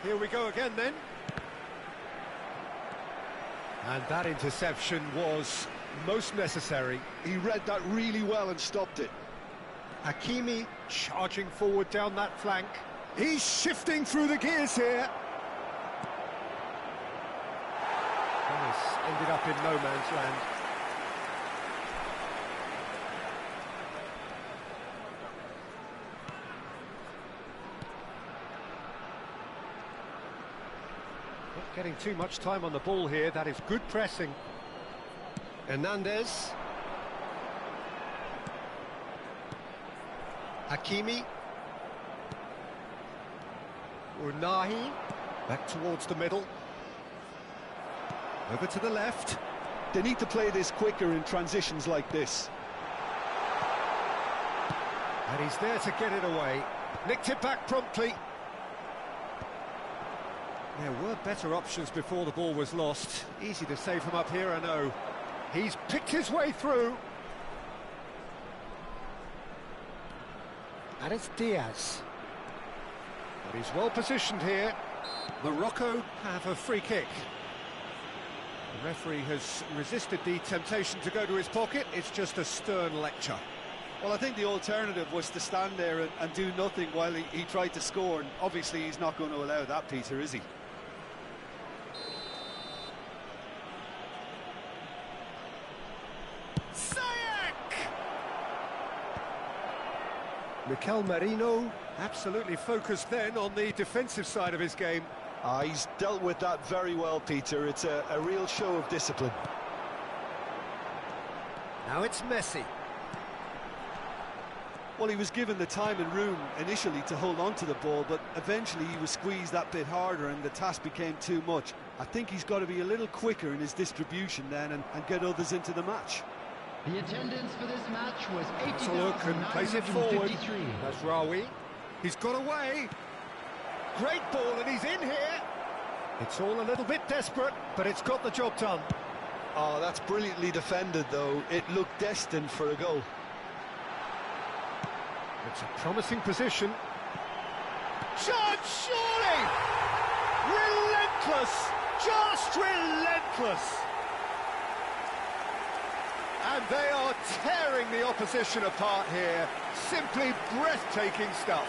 Here we go again then. And that interception was most necessary. He read that really well and stopped it. Hakimi charging forward down that flank. He's shifting through the gears here. This ended up in no man's land. Not getting too much time on the ball here. That is good pressing. Hernandez. Hakimi. Unahi. Back towards the middle. Over to the left. They need to play this quicker in transitions like this. And he's there to get it away. Nicked it back promptly. There were better options before the ball was lost. Easy to say from up here, I know. He's picked his way through. And it's Diaz. But he's well positioned here. Morocco have a free kick. The referee has resisted the temptation to go to his pocket. It's just a stern lecture. Well, I think the alternative was to stand there and do nothing while he tried to score. And obviously he's not going to allow that, Peter, is he? Mikel Merino absolutely focused then on the defensive side of his game. He's dealt with that very well, Peter. It's a real show of discipline. Now it's Messi. Well, he was given the time and room initially to hold on to the ball, but eventually he was squeezed that bit harder and the task became too much. I think he's got to be a little quicker in his distribution then and get others into the match. The attendance for this match was Let's a look and place it forward. That's Rawi. He's got away. Great ball, and he's in here. It's all a little bit desperate, but it's got the job done. Oh, that's brilliantly defended, though. It looked destined for a goal. It's a promising position. Shot, surely! Relentless! Just relentless! And they are tearing the opposition apart here. Simply breathtaking stuff.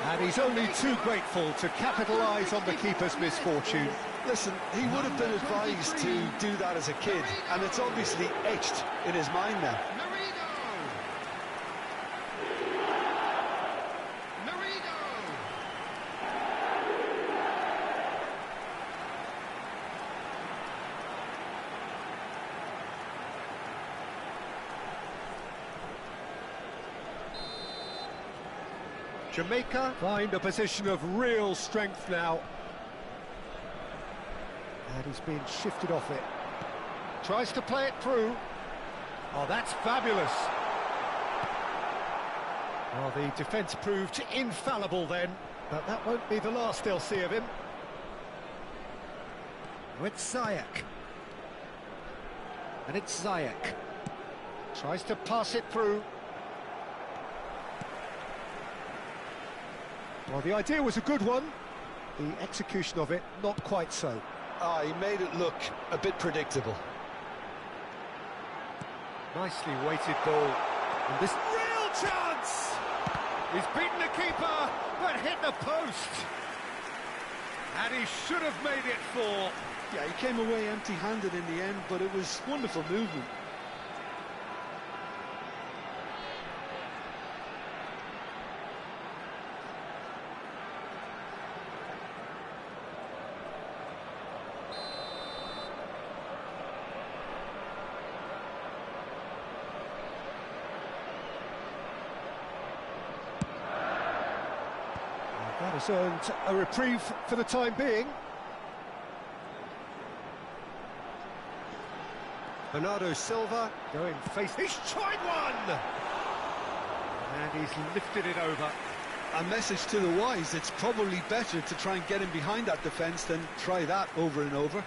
And he's only too grateful to capitalise on the keeper's misfortune. Listen, he would have been advised to do that as a kid, and it's obviously etched in his mind now. Jamaica find a position of real strength now. And he's been shifted off it. Tries to play it through. Oh, that's fabulous. Well, the defence proved infallible then, but that won't be the last they'll see of him. It's Ziyech. And it's Ziyech. Tries to pass it through. Well, the idea was a good one. The execution of it, not quite so. He made it look a bit predictable. Nicely weighted ball. And this real chance! He's beaten the keeper, but hit the post. And he should have made it 4. Yeah, he came away empty-handed in the end, but it was wonderful movement. That has earned a reprieve for the time being. Bernardo Silva going face. He's tried one! And he's lifted it over. A message to the wise, it's probably better to try and get him behind that defence than try that over and over.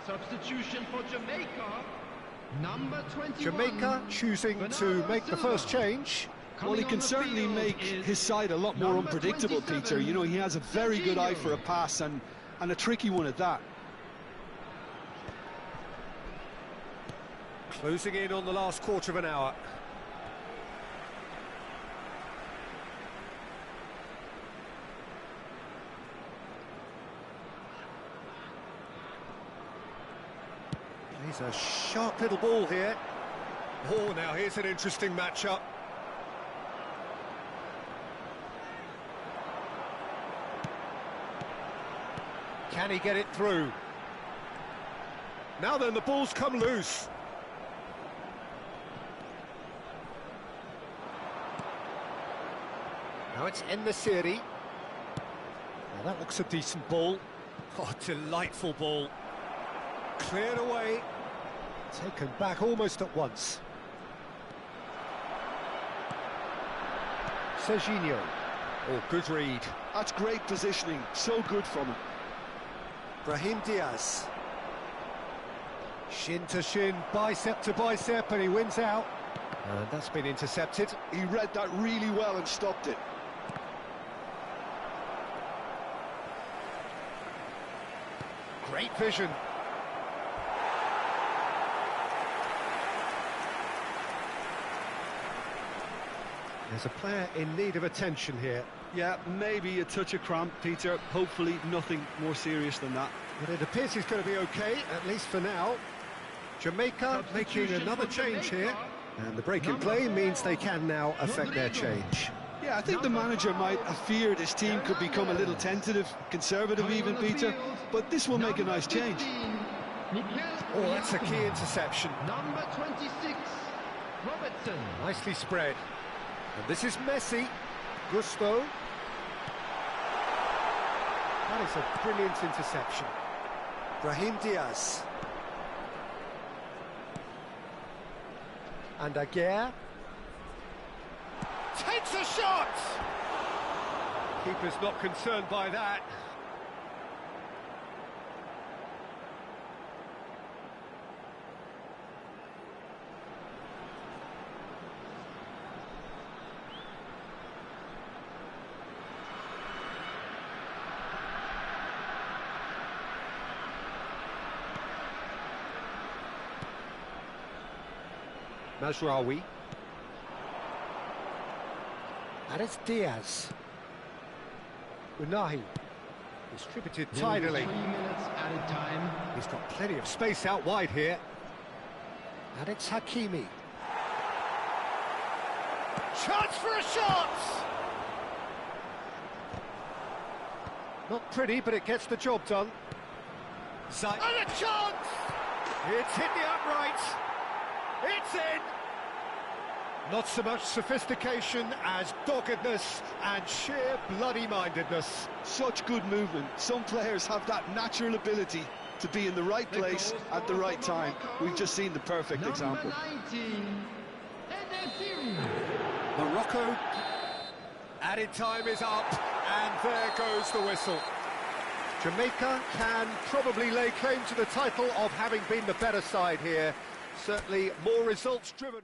Substitution for Jamaica, number 21. Jamaica choosing to make the first change. Well, he can certainly make his side a lot more unpredictable, Peter. You know, he has a very good eye for a pass and a tricky one at that. Closing in on the last quarter of an hour. He's a sharp little ball here. Oh, now here's an interesting matchup. Can he get it through? Now then, the ball's come loose. Now it's En-Nesyri. Now that looks a decent ball. Oh, delightful ball. Cleared away. Taken back almost at once. Serginho. Oh, good read. That's great positioning. So good from him. Brahim Diaz. Shin to shin, bicep to bicep, and he wins out. And that's been intercepted. He read that really well and stopped it. Great vision. There's a player in need of attention here. Yeah, maybe a touch of cramp, Peter. Hopefully nothing more serious than that. But it appears he's going to be okay, at least for now. Jamaica making another change here. And the break in play means they can now affect their change. Yeah, I think the manager might have feared his team could become a little tentative, conservative even, Peter. But this will make a nice change. Oh, that's a key interception. Number 26, Robertson. Nicely spread. And this is Messi. Gusto. That is a brilliant interception. Brahim Diaz. And Aguirre. Takes a shot! Keeper's not concerned by that. Mazraoui. And it's Diaz. Unahi. Distributed tidily. 3 minutes added time. He's got plenty of space out wide here. And it's Hakimi. Chance for a shot! Not pretty, but it gets the job done. And a chance! It's hit the upright. It's in! Not so much sophistication as doggedness and sheer bloody-mindedness. Such good movement. Some players have that natural ability to be in the right place at the right time. We've just seen the perfect example. Number 19, En-Nesyri. Morocco, added time is up, and there goes the whistle. Jamaica can probably lay claim to the title of having been the better side here. Certainly more results driven.